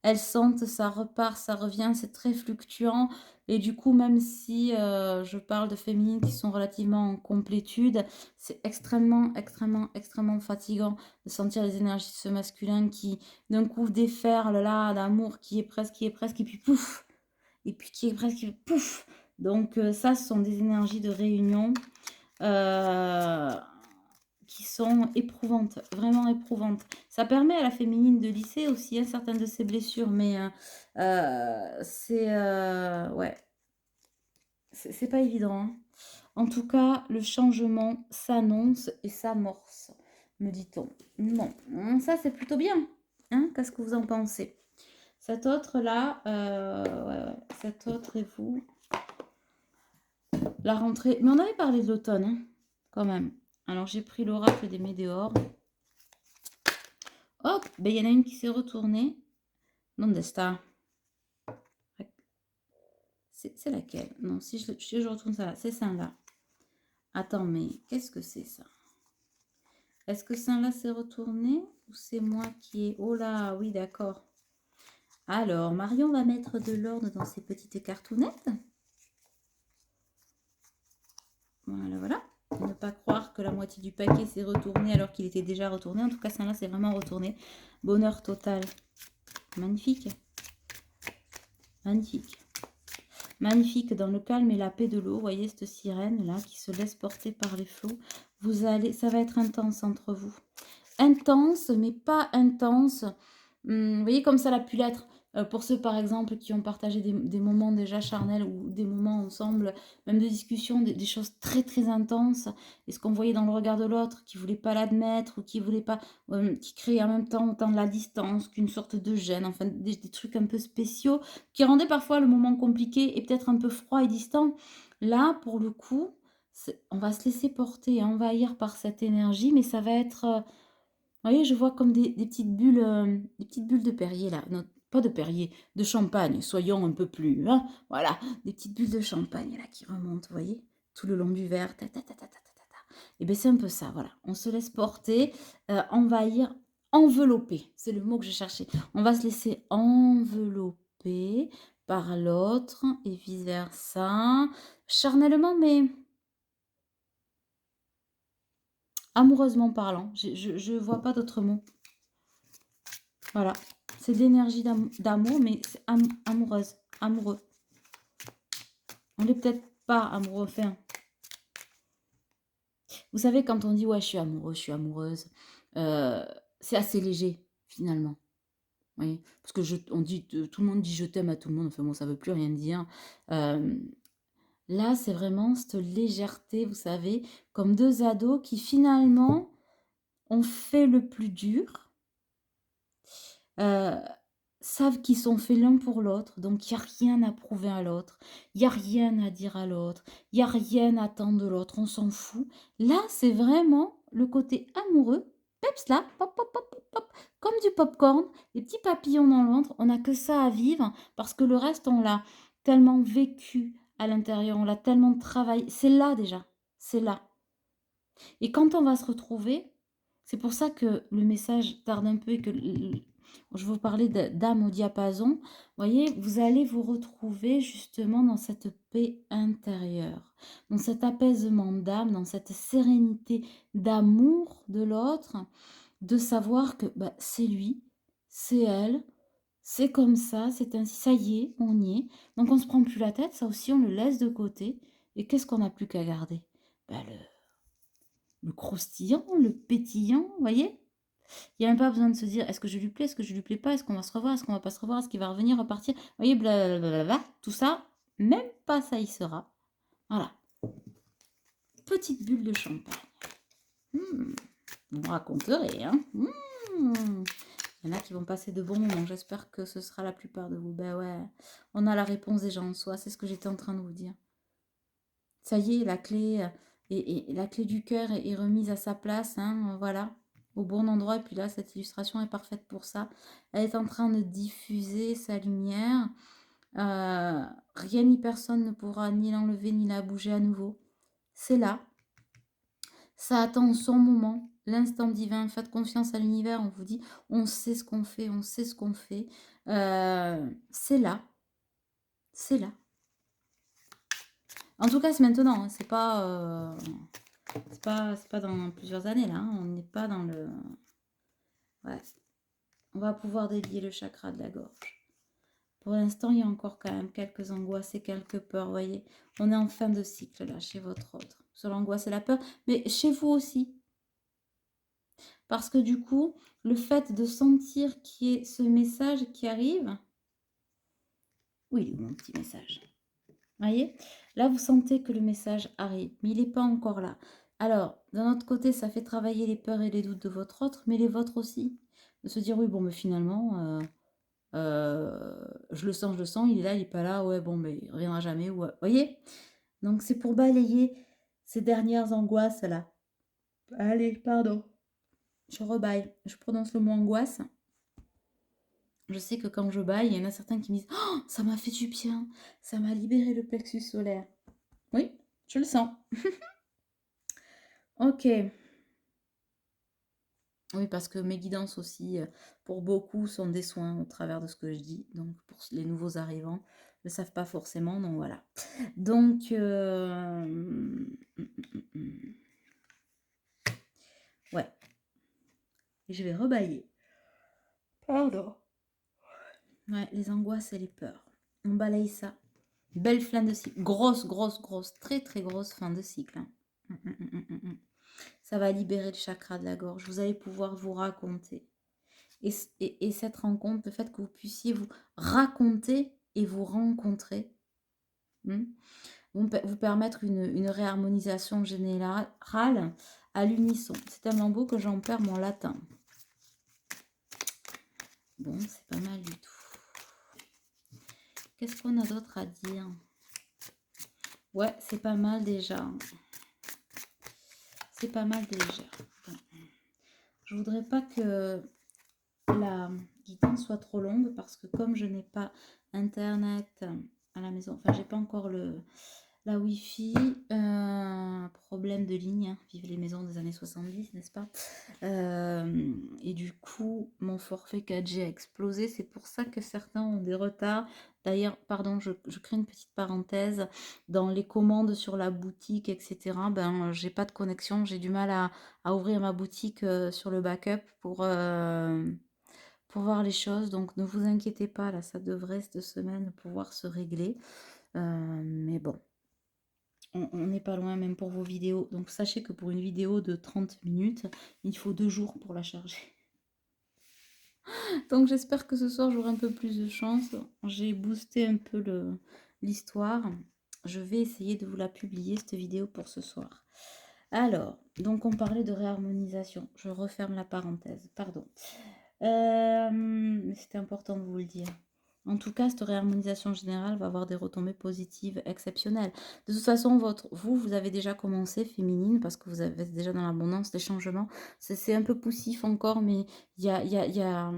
elles sentent, ça repart, ça revient, c'est très fluctuant et du coup, même si, je parle de féminines qui sont relativement en complétude, c'est extrêmement, extrêmement, extrêmement fatigant de sentir les énergies de ce masculin qui, d'un coup, déferle là, d'amour qui est presque, et puis pouf! Et puis qui est presque pouf! Donc ça, ce sont des énergies de réunion, heu qui sont éprouvantes, vraiment éprouvantes. Ça permet à la féminine de lisser aussi, hein, certaines de ses blessures, mais c'est, ouais, c'est pas évident, hein. En tout cas, le changement s'annonce et s'amorce, me dit-on. Bon, ça c'est plutôt bien, hein? Qu'est-ce que vous en pensez? Cet autre-là, ouais, ouais, cet autre et vous, la rentrée, mais on avait parlé de l'automne, hein, quand même. Alors j'ai pris l'oracle des météores. Hop, ben il y en a une qui s'est retournée. Donde está? C'est laquelle? Non, si je retourne ça là, c'est ça là. Attends, mais qu'est-ce que c'est ça? Est-ce que ça là s'est retourné ou c'est moi qui ai... Oh là, oui, d'accord. Alors, Marion va mettre de l'ordre dans ses petites cartounettes. Voilà, voilà. Ne pas croire que la moitié du paquet s'est retourné alors qu'il était déjà retourné. En tout cas, ça là, c'est vraiment retourné. Bonheur total. Magnifique. Magnifique. Magnifique dans le calme et la paix de l'eau. Vous voyez cette sirène là qui se laisse porter par les flots. Vous allez, ça va être intense entre vous. Intense, mais pas intense. Vous voyez comme ça l'a pu l'être. Pour ceux par exemple qui ont partagé des moments déjà charnels ou des moments ensemble, même de discussion, des choses très très intenses. Et ce qu'on voyait dans le regard de l'autre, qui voulait pas l'admettre ou qui voulait pas, qui créait en même temps autant de la distance qu'une sorte de gêne, enfin des trucs un peu spéciaux qui rendaient parfois le moment compliqué et peut-être un peu froid et distant. Là, pour le coup, on va se laisser porter et envahir par cette énergie, mais ça va être vous voyez, je vois comme des petites bulles de Perrier là. Non, pas de Perrier, de champagne, soyons un peu plus, hein, voilà, des petites bulles de champagne là qui remontent, vous voyez, tout le long du verre. Ta, ta, ta, ta, ta, ta, ta, ta. Et bien c'est un peu ça, voilà. On se laisse porter, envahir, envelopper, c'est le mot que je cherchais. On va se laisser envelopper par l'autre et vice-versa, charnellement, mais amoureusement parlant. Je vois pas d'autre mot. Voilà, c'est de l'énergie d'amour, mais c'est amoureuse, amoureux. On n'est peut-être pas amoureux, enfin. Vous savez, quand on dit ouais, je suis amoureux, je suis amoureuse, c'est assez léger finalement. Oui, parce que on dit, tout le monde dit je t'aime à tout le monde. Enfin bon, ça veut plus rien dire. Là, c'est vraiment cette légèreté, vous savez, comme deux ados qui finalement ont fait le plus dur. Savent qu'ils sont faits l'un pour l'autre, donc il y a rien à prouver à l'autre, il y a rien à dire à l'autre, il y a rien à attendre de l'autre, on s'en fout. Là, c'est vraiment le côté amoureux, peps là, pop, pop, pop, pop, pop, comme du popcorn, les petits papillons dans le ventre, on n'a que ça à vivre, parce que le reste, on l'a tellement vécu à l'intérieur, on l'a tellement travaillé, c'est là déjà, c'est là. Et quand on va se retrouver, c'est pour ça que le message tarde un peu et que je vous parlais d'âme au diapason. Vous voyez, vous allez vous retrouver justement dans cette paix intérieure, dans cet apaisement d'âme, dans cette sérénité d'amour de l'autre, de savoir que bah, c'est lui, c'est elle, c'est comme ça, c'est ainsi, ça y est, on y est. Donc on ne se prend plus la tête, ça aussi on le laisse de côté. Et qu'est-ce qu'on n'a plus qu'à garder? Bah, le croustillant, le pétillant, vous voyez? Il n'y a même pas besoin de se dire est-ce que je lui plais, est-ce que je lui plais pas, est-ce qu'on va se revoir, est-ce qu'on va pas se revoir, est-ce qu'il va revenir, repartir, vous voyez, blablabla, tout ça, même pas ça y sera. Voilà. Petite bulle de champagne. Vous me raconterez, hein. Il y en a qui vont passer de bons moments. J'espère que ce sera la plupart de vous. Ben ouais, on a la réponse déjà en soi, c'est ce que j'étais en train de vous dire. Ça y est, la clé, et la clé du cœur est remise à sa place, hein, voilà, au bon endroit. Et puis là, cette illustration est parfaite pour ça. Elle est en train de diffuser sa lumière. Rien ni personne ne pourra ni l'enlever ni la bouger à nouveau. C'est là. Ça attend son moment. l'instant divin, faites confiance à l'univers, on vous dit, on sait ce qu'on fait, on sait ce qu'on fait. C'est là, c'est là. En tout cas, c'est maintenant, hein, c'est pas dans plusieurs années là, hein, on n'est pas dans le... Ouais, on va pouvoir délier le chakra de la gorge. Pour l'instant, il y a encore quand même quelques angoisses et quelques peurs, vous voyez. On est en fin de cycle là, chez votre autre. Sur l'angoisse et la peur, mais chez vous aussi. Parce que du coup, le fait de sentir qu'il y ait ce message qui arrive... Oui, mon petit message. Voyez, là, vous sentez que le message arrive, mais il n'est pas encore là. Alors, d'un autre côté, ça fait travailler les peurs et les doutes de votre autre, mais les vôtres aussi. De se dire, oui, bon, mais finalement, je le sens, il est là, il n'est pas là, ouais, bon, mais il ne reviendra jamais. Ouais. Voyez. Donc, c'est pour balayer ces dernières angoisses là. Allez, pardon. Je rebaille. Je prononce le mot angoisse. Je sais que quand je baille, il y en a certains qui me disent, oh, ça m'a fait du bien, ça m'a libéré le plexus solaire. Oui, je le sens. Ok. Oui, parce que mes guidances aussi, pour beaucoup, sont des soins au travers de ce que je dis. Donc, pour les nouveaux arrivants, ne le savent pas forcément. Donc, voilà. Donc, ouais. Et je vais rebailler. Pardon. Ouais, les angoisses et les peurs. On balaye ça. Belle fin de cycle. Grosse, grosse, grosse, très, très grosse fin de cycle. Hein. Ça va libérer le chakra de la gorge. Vous allez pouvoir vous raconter. Et cette rencontre, le fait que vous puissiez vous raconter et vous rencontrer, vous permettre une réharmonisation générale à l'unisson. C'est tellement beau que j'en perds mon latin. Bon, c'est pas mal du tout. Qu'est-ce qu'on a d'autre à dire? Ouais, c'est pas mal déjà. C'est pas mal déjà. Bon. Je voudrais pas que la guidance soit trop longue parce que comme je n'ai pas internet à la maison, enfin j'ai pas encore la wifi, problème de ligne, hein, vive les maisons des années 70, n'est-ce pas? Et du coup mon forfait 4G a explosé, c'est pour ça que certains ont des retards. D'ailleurs, pardon, je crée une petite parenthèse, dans les commandes sur la boutique, etc., ben j'ai pas de connexion, j'ai du mal à ouvrir ma boutique sur le backup pour voir les choses. Donc ne vous inquiétez pas, là ça devrait cette semaine pouvoir se régler. Mais bon, on n'est pas loin même pour vos vidéos. Donc sachez que pour une vidéo de 30 minutes, il faut 2 jours pour la charger. Donc j'espère que ce soir j'aurai un peu plus de chance. J'ai boosté un peu l'histoire. Je vais essayer de vous la publier, cette vidéo, pour ce soir. Alors, donc on parlait de réharmonisation. Je referme la parenthèse, pardon. Mais c'était important de vous le dire. En tout cas, cette réharmonisation générale va avoir des retombées positives exceptionnelles. De toute façon, vous avez déjà commencé féminine parce que vous avez déjà dans l'abondance des changements. C'est un peu poussif encore, mais il y a,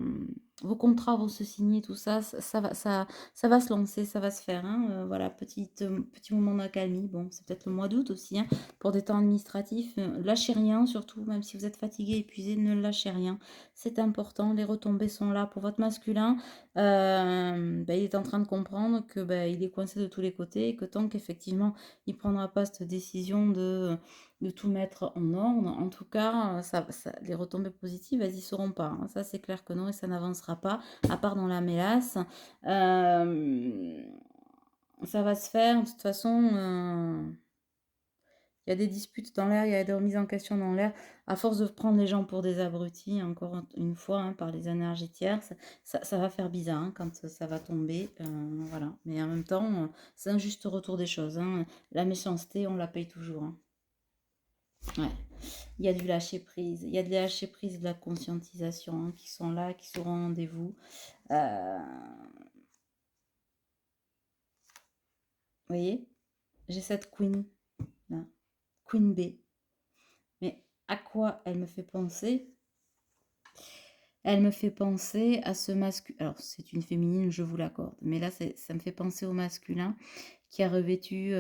vos contrats vont se signer, tout ça, ça va se lancer, ça va se faire. Hein. Voilà, petit moment d'accalmie. Bon, c'est peut-être le mois d'août aussi, hein, pour des temps administratifs. Lâchez rien, surtout, même si vous êtes fatigué, épuisé, ne lâchez rien. C'est important, les retombées sont là pour votre masculin. Il est en train de comprendre que il est coincé de tous les côtés et que tant qu'effectivement il ne prendra pas cette décision de tout mettre en ordre, en tout cas, les retombées positives, elles n'y seront pas. Hein. Ça, c'est clair que non, et ça n'avancera pas, à part dans la mélasse. Ça va se faire, de toute façon... Il y a des disputes dans l'air, il y a des remises en question dans l'air. À force de prendre les gens pour des abrutis, encore une fois, hein, par les énergies tierces, ça va faire bizarre hein, quand ça va tomber. Voilà. Mais en même temps, c'est un juste retour des choses. Hein. La méchanceté, on la paye toujours. Hein. Ouais. Il y a du lâcher prise. Il y a de lâcher prise, de la conscientisation hein, qui sont là, qui seront au rendez-vous. Vous voyez, j'ai cette queen là. Queen B. Mais à quoi elle me fait penser? Elle me fait penser à ce masculin. Alors, c'est une féminine, je vous l'accorde. Mais là, ça me fait penser au masculin qui a revêtu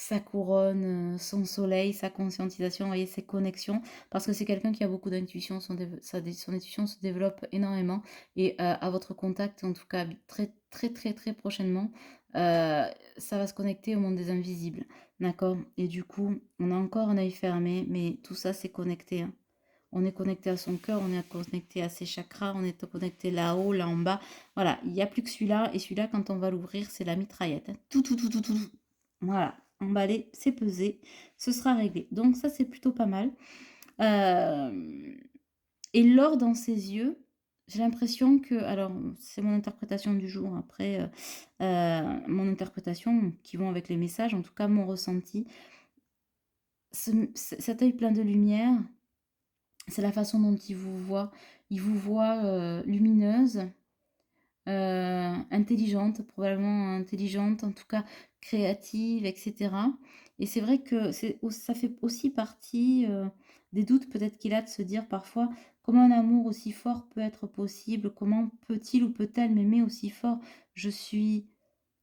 sa couronne, son soleil, sa conscientisation, vous voyez, ses connexions, parce que c'est quelqu'un qui a beaucoup d'intuition, son intuition se développe énormément, et à votre contact, en tout cas très très très très prochainement, ça va se connecter au monde des invisibles, d'accord? Et du coup, on a encore un œil fermé, mais tout ça c'est connecté, hein. On est connecté à son cœur, on est connecté à ses chakras, on est connecté là-haut, là en bas. Voilà, il n'y a plus que celui-là. Et celui-là, quand on va l'ouvrir, c'est la mitraillette, hein. Tout, tout, tout, tout, tout. Voilà, emballé, c'est pesé, ce sera réglé. Donc ça, c'est plutôt pas mal. Et l'or dans ses yeux, j'ai l'impression que, alors c'est mon interprétation du jour, après mon interprétation qui vont avec les messages, en tout cas mon ressenti, cet œil plein de lumière, c'est la façon dont il vous voit. Il vous voit lumineuse, intelligente, probablement intelligente, en tout cas créative, etc. Et c'est vrai que ça fait aussi partie des doutes peut-être qu'il a de se dire parfois comment un amour aussi fort peut être possible, comment peut-il ou peut-elle m'aimer aussi fort. Je suis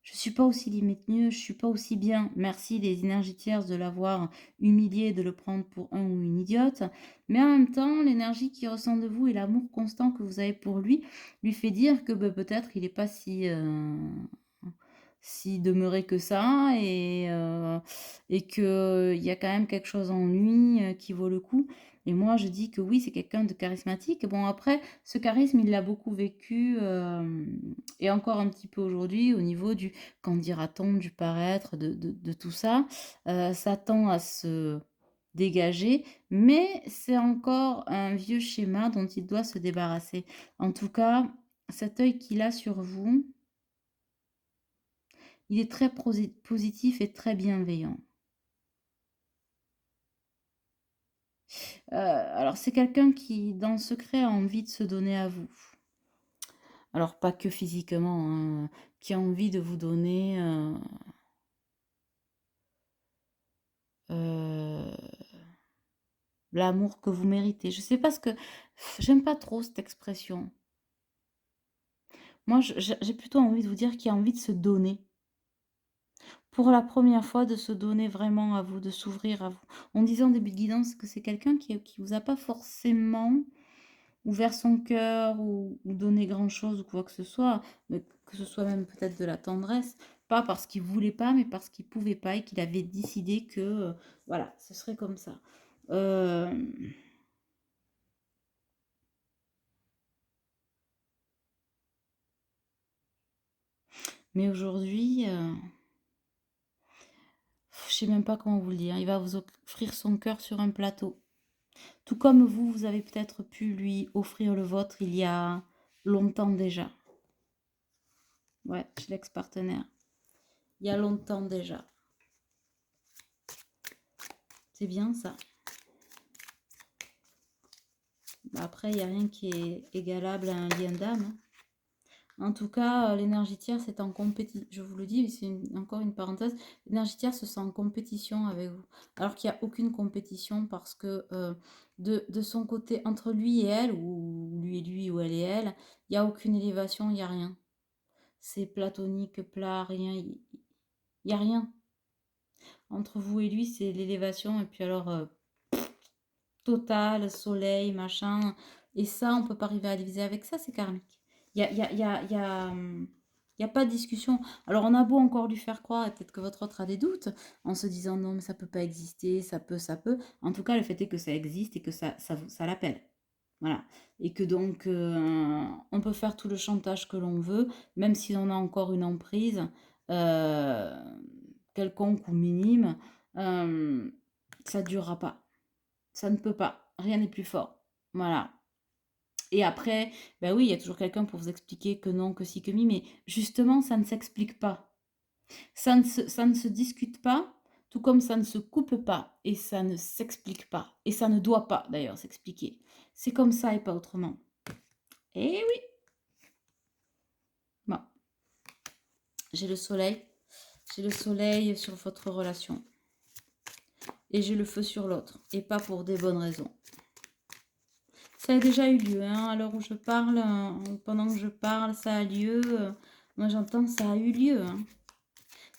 je suis pas aussi limite-mieux, je suis pas aussi bien. Merci les énergies tierces de l'avoir humilié, de le prendre pour un ou une idiote. Mais en même temps, l'énergie qui ressent de vous et l'amour constant que vous avez pour lui fait dire que bah, peut-être il n'est pas si demeuré que ça et qu'il y a quand même quelque chose en lui qui vaut le coup. Et moi, je dis que oui, c'est quelqu'un de charismatique. Bon, après, ce charisme, il l'a beaucoup vécu et encore un petit peu aujourd'hui au niveau du qu'en dira-t-on, du paraître, de tout ça. Ça tend à se dégager, mais c'est encore un vieux schéma dont il doit se débarrasser. En tout cas, cet œil qu'il a sur vous, il est très positif et très bienveillant. Alors, c'est quelqu'un qui, dans le secret, a envie de se donner à vous. Alors, pas que physiquement, hein, qui a envie de vous donner euh, l'amour que vous méritez. Je sais pas ce que... J'aime pas trop cette expression. Moi, j'ai plutôt envie de vous dire qu'il a envie de se donner. Pour la première fois, de se donner vraiment à vous, de s'ouvrir à vous. On disait en début de guidance que c'est quelqu'un qui vous a pas forcément ouvert son cœur ou donné grand-chose ou quoi que ce soit, mais que ce soit même peut-être de la tendresse, pas parce qu'il voulait pas, mais parce qu'il pouvait pas et qu'il avait décidé que, voilà, ce serait comme ça. Euh, mais aujourd'hui, je sais même pas comment vous le dire, il va vous offrir son cœur sur un plateau. Tout comme vous, vous avez peut-être pu lui offrir le vôtre il y a longtemps déjà. Ouais, chez l'ex-partenaire. Il y a longtemps déjà. C'est bien ça. Après, il n'y a rien qui est égalable à un lien d'âme, hein. En tout cas, l'énergie tierce c'est en compétition. Je vous le dis, c'est encore une parenthèse. L'énergie tierce se sent en compétition avec vous. Alors qu'il n'y a aucune compétition parce que de son côté, entre lui et elle, ou lui ou elle et elle, il n'y a aucune élévation, il n'y a rien. C'est platonique, plat, rien. Il n'y a rien. Entre vous et lui, c'est l'élévation. Et puis alors, total, soleil, machin. Et ça, on peut pas arriver à diviser avec ça, c'est karmique. Il y a, y a, y a, y a, y a pas de discussion. Alors, on a beau encore lui faire croire, et peut-être que votre autre a des doutes, en se disant non, mais ça peut pas exister, ça peut, ça peut. En tout cas, le fait est que ça existe et que ça l'appelle. Voilà. Et que donc, on peut faire tout le chantage que l'on veut, même si on a encore une emprise euh, quelconque ou minime, euh, ça durera pas. Ça ne peut pas. Rien n'est plus fort. Voilà. Et après, ben oui, il y a toujours quelqu'un pour vous expliquer que non, que si, que mi, mais justement, ça ne s'explique pas. Ça ne se discute pas, tout comme ça ne se coupe pas, et ça ne s'explique pas. Et ça ne doit pas, d'ailleurs, s'expliquer. C'est comme ça et pas autrement. Eh oui. Bon, j'ai le soleil. J'ai le soleil sur votre relation. Et j'ai le feu sur l'autre. Et pas pour des bonnes raisons. Ça a déjà eu lieu, hein, à l'heure où je parle, pendant que je parle, ça a lieu. Moi j'entends ça a eu lieu, hein.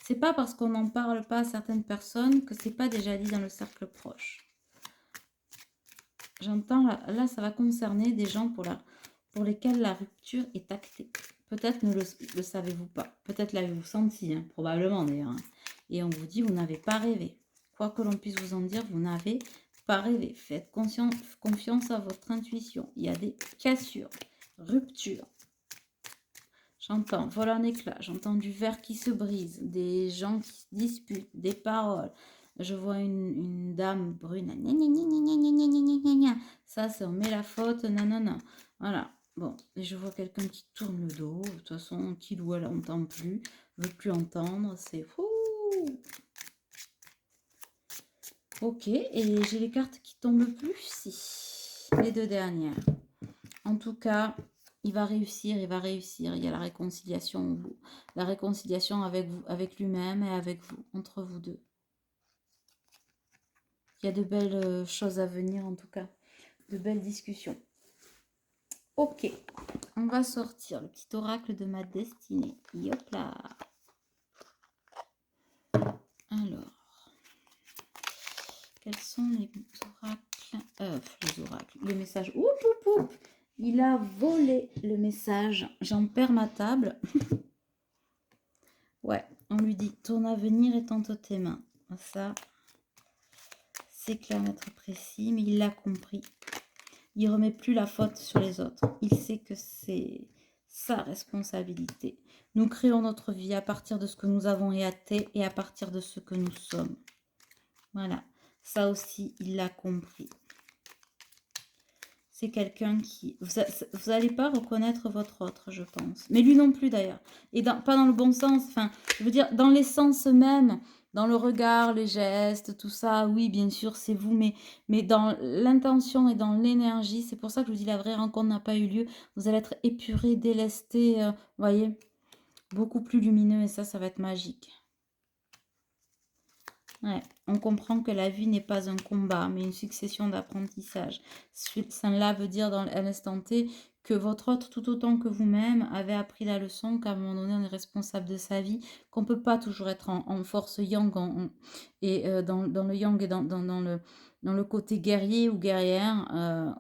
c'est pas parce qu'on n'en parle pas à certaines personnes que c'est pas déjà dit dans le cercle proche. J'entends, là, ça va concerner des gens pour lesquels la rupture est actée. Peut-être ne le savez-vous pas. Peut-être l'avez-vous senti, hein, probablement d'ailleurs. Hein. Et on vous dit, vous n'avez pas rêvé. Quoi que l'on puisse vous en dire, vous n'avez pas rêvé. Faites confiance à votre intuition. Il y a des cassures, ruptures. J'entends vol en éclat, j'entends du verre qui se brise, des gens qui se disputent, des paroles. Je vois une dame brune. Ça, c'est on met la faute, nanana. Voilà. Bon, et je vois quelqu'un qui tourne le dos. De toute façon, qu'il ou elle n'entend plus, veut plus entendre. C'est fou. Ok, et j'ai les cartes qui tombent plus ici. Les deux dernières. En tout cas, il va réussir, il va réussir. Il y a la réconciliation avec vous, avec lui-même et avec vous, entre vous deux. Il y a de belles choses à venir, en tout cas. De belles discussions. Ok, on va sortir le petit oracle de ma destinée. Hop là. Alors, quels sont les oracles, les messages. Oup, oup, oup. Il a volé le message. J'en perds ma table. Ouais, on lui dit, ton avenir est entre tes mains. Ça, c'est clair, net précis, mais il l'a compris. Il remet plus la faute sur les autres. Il sait que c'est sa responsabilité. Nous créons notre vie à partir de ce que nous avons été et à partir de ce que nous sommes. Voilà, ça aussi, il l'a compris. C'est quelqu'un qui... Vous n'allez pas reconnaître votre autre, je pense. Mais lui non plus, d'ailleurs. Et pas dans le bon sens. Enfin, je veux dire, dans l'essence même, dans le regard, les gestes, tout ça, oui, bien sûr, c'est vous. Mais dans l'intention et dans l'énergie, c'est pour ça que je vous dis, la vraie rencontre n'a pas eu lieu. Vous allez être épuré, délesté, vous voyez, beaucoup plus lumineux. Et ça va être magique. Ouais, on comprend que la vie n'est pas un combat, mais une succession d'apprentissages. Cela veut dire à l'instant T que votre autre, tout autant que vous-même, avez appris la leçon qu'à un moment donné, on est responsable de sa vie, qu'on ne peut pas toujours être en force yang et dans le yang et dans le côté guerrier ou guerrière.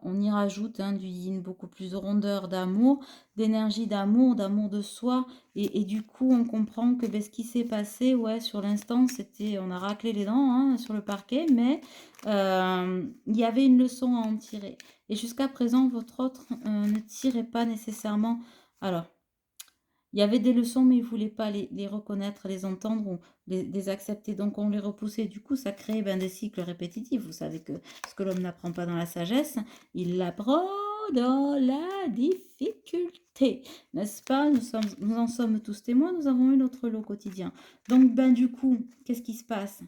On y rajoute du yin, beaucoup plus de rondeur, d'amour, d'énergie, d'amour de soi. Et du coup, on comprend que ce qui s'est passé, ouais, sur l'instant, c'était, on a raclé les dents sur le parquet, mais il y avait une leçon à en tirer. Et jusqu'à présent, votre autre ne tirait pas nécessairement. Alors, il y avait des leçons, mais il ne voulait pas les reconnaître, les entendre ou les accepter. Donc, on les repoussait. Du coup, ça crée des cycles répétitifs. Vous savez que ce que l'homme n'apprend pas dans la sagesse, il l'apprend dans la difficulté. N'est-ce pas? Nous en sommes tous témoins. Nous avons eu notre lot quotidien. Donc, du coup, qu'est-ce qui se passe?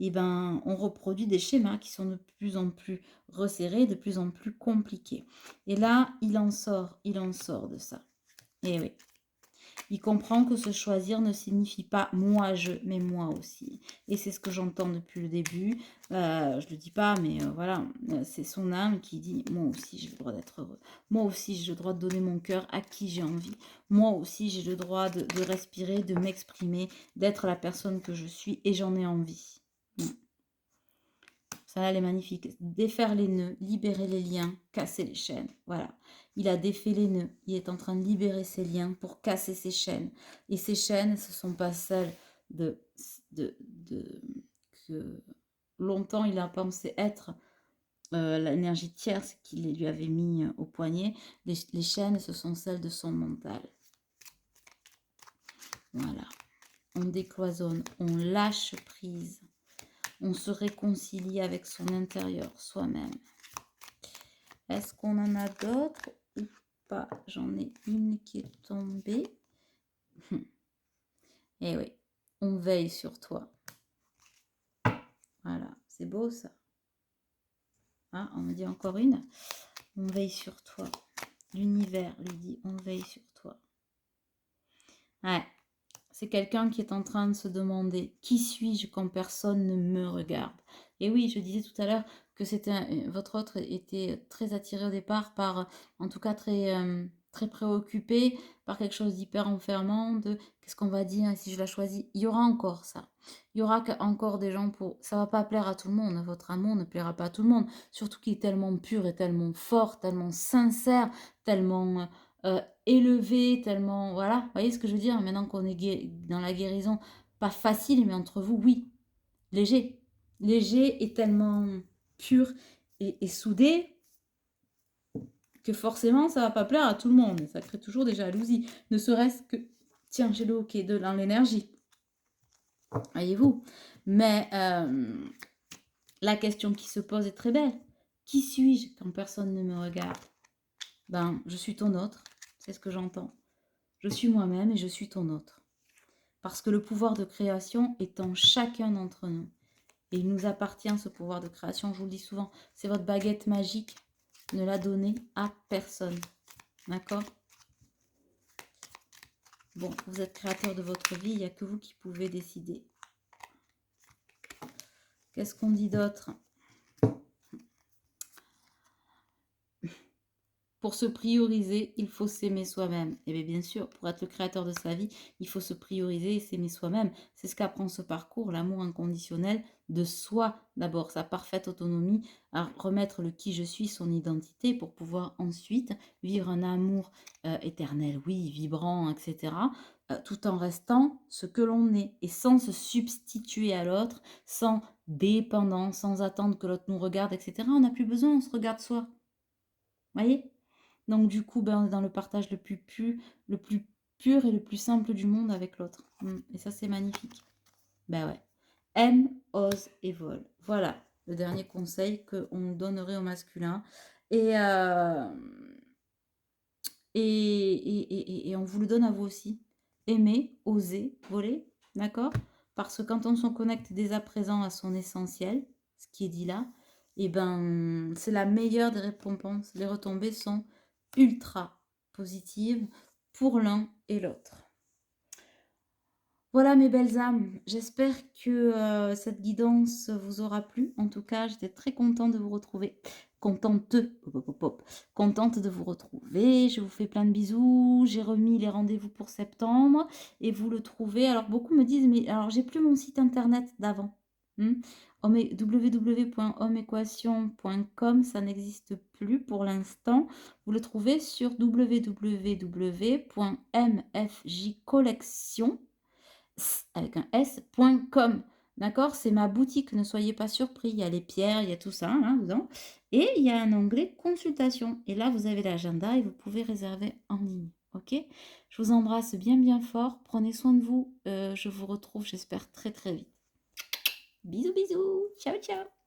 Eh ben, on reproduit des schémas qui sont de plus en plus resserrés, de plus en plus compliqués. Et là, il en sort de ça. Et oui. Il comprend que se choisir ne signifie pas moi je, mais moi aussi. Et c'est ce que j'entends depuis le début. Je ne le dis pas, mais voilà, c'est son âme qui dit moi aussi j'ai le droit d'être heureux. Moi aussi j'ai le droit de donner mon cœur à qui j'ai envie. Moi aussi j'ai le droit de respirer, de m'exprimer, d'être la personne que je suis et j'en ai envie. Ça, elle est magnifique. Défaire les nœuds, libérer les liens, casser les chaînes. Voilà. Il a défait les nœuds. Il est en train de libérer ses liens pour casser ses chaînes. Et ces chaînes, ce ne sont pas celles que longtemps il a pensé être l'énergie tierce qu'il lui avait mis au poignet. Les chaînes, ce sont celles de son mental. Voilà. On décloisonne, on lâche prise. On se réconcilie avec son intérieur, soi-même. Est-ce qu'on en a d'autres ou pas? J'en ai une qui est tombée. Eh oui, on veille sur toi. Voilà, c'est beau ça. Ah, on me dit encore une. On veille sur toi. L'univers lui dit, on veille sur toi. Ouais, c'est quelqu'un qui est en train de se demander, qui suis-je quand personne ne me regarde? Et oui, je disais tout à l'heure que votre autre était très attiré au départ par, en tout cas très très préoccupé par quelque chose d'hyper enfermant, de qu'est-ce qu'on va dire si je la choisis. Il y aura encore ça. Il y aura encore des gens pour... Ça va pas plaire à tout le monde. Votre amour ne plaira pas à tout le monde. Surtout qu'il est tellement pur et tellement fort, tellement sincère, tellement élevé, tellement... Voilà, vous voyez ce que je veux dire? Maintenant qu'on est dans la guérison, pas facile, mais entre vous, oui. Léger. Léger et tellement pur et soudé que forcément, ça va pas plaire à tout le monde. Ça crée toujours des jalousies. Ne serait-ce que... Tiens, j'ai le hockey dans l'énergie. Voyez-vous. Mais la question qui se pose est très belle. Qui suis-je quand personne ne me regarde? Ben, je suis ton autre. C'est ce que j'entends. Je suis moi-même et je suis ton autre. Parce que le pouvoir de création est en chacun d'entre nous. Et il nous appartient ce pouvoir de création. Je vous le dis souvent, c'est votre baguette magique. Ne la donnez à personne. D'accord? Bon, vous êtes créateur de votre vie, il n'y a que vous qui pouvez décider. Qu'est-ce qu'on dit d'autre? Pour se prioriser, il faut s'aimer soi-même. Et bien sûr, pour être le créateur de sa vie, il faut se prioriser et s'aimer soi-même. C'est ce qu'apprend ce parcours, l'amour inconditionnel de soi d'abord, sa parfaite autonomie, à remettre le qui je suis, son identité, pour pouvoir ensuite vivre un amour éternel, oui, vibrant, etc., tout en restant ce que l'on est et sans se substituer à l'autre, sans dépendance, sans attendre que l'autre nous regarde, etc. On n'a plus besoin, on se regarde soi. Voyez? Donc du coup, ben, on est dans le partage le plus pur et le plus simple du monde avec l'autre. Et ça, c'est magnifique. Ben ouais. Aime, ose et vole. Voilà le dernier conseil qu'on donnerait au masculin. Et, et on vous le donne à vous aussi. Aimer, oser, voler. D'accord? Parce que quand on se connecte dès à présent à son essentiel, ce qui est dit là, et ben c'est la meilleure des récompenses. Les retombées sont ultra positives pour l'un et l'autre. Voilà mes belles âmes, j'espère que cette guidance vous aura plu. En tout cas, j'étais très contente de vous retrouver. Contente de vous retrouver. Je vous fais plein de bisous. J'ai remis les rendez-vous pour septembre et vous le trouvez. Alors beaucoup me disent, mais alors j'ai plus mon site internet d'avant. www.homeequation.com, ça n'existe plus pour l'instant. Vous le trouvez sur www.mfjcollection avec un s.com. D'accord? C'est ma boutique, ne soyez pas surpris. Il y a les pierres, il y a tout ça hein, dedans. Et il y a un onglet consultation. Et là, vous avez l'agenda et vous pouvez réserver en ligne. Ok? Je vous embrasse bien bien fort. Prenez soin de vous. Je vous retrouve, j'espère, très très vite. Bisous bisous. Ciao ciao.